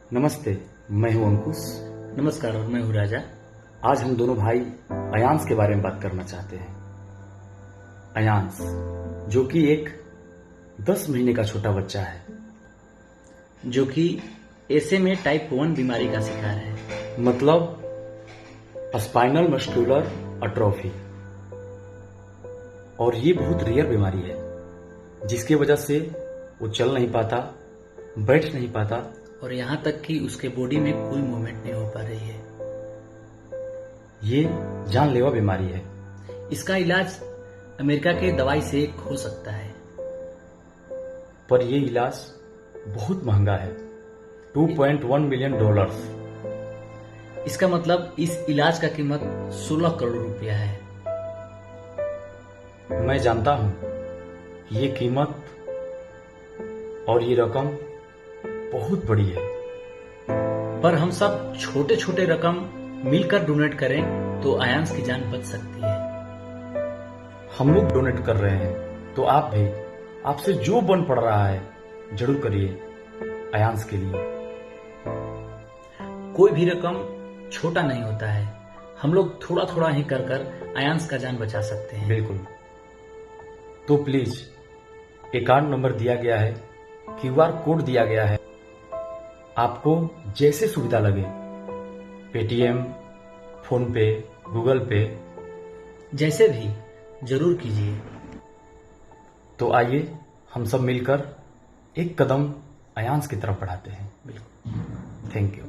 नमस्ते, मैं हूं अंकुश। नमस्कार और मैं हूँ राजा। आज हम दोनों भाई अयांश के बारे में बात करना चाहते हैं। अयांश जो कि एक 10 महीने का छोटा बच्चा है, जो कि ऐसे में टाइप 1 बीमारी का शिकार है। मतलब स्पाइनल मस्कुलर अट्रोफी। और ये बहुत रेयर बीमारी है जिसकी वजह से वो चल नहीं पाता, बैठ नहीं पाता और यहाँ तक कि उसके बॉडी में कोई मूवमेंट नहीं हो पा रही है। ये जानलेवा बीमारी है। इसका इलाज अमेरिका के दवाई से हो सकता है, पर ये इलाज बहुत महंगा है, $2.1 मिलियन। इसका मतलब इस इलाज का कीमत 16 करोड़ रुपया है। मैं जानता हूं ये कीमत और ये रकम बहुत बड़ी है, पर हम सब छोटे छोटे रकम मिलकर डोनेट करें तो अयांश की जान बच सकती है। हम लोग डोनेट कर रहे हैं, तो आप भी, आपसे जो बन पड़ रहा है जरूर करिए अयांश के लिए। कोई भी रकम छोटा नहीं होता है, हम लोग थोड़ा थोड़ा ही कर कर अयांश का जान बचा सकते हैं। बिल्कुल। तो प्लीज अकाउंट नंबर दिया गया है, QR कोड दिया गया है, आपको जैसे सुविधा लगे, पेटीएम, फोन पे, गूगल पे, जैसे भी जरूर कीजिए। तो आइए हम सब मिलकर एक कदम अयांश की तरफ बढ़ाते हैं। बिल्कुल। Thank you.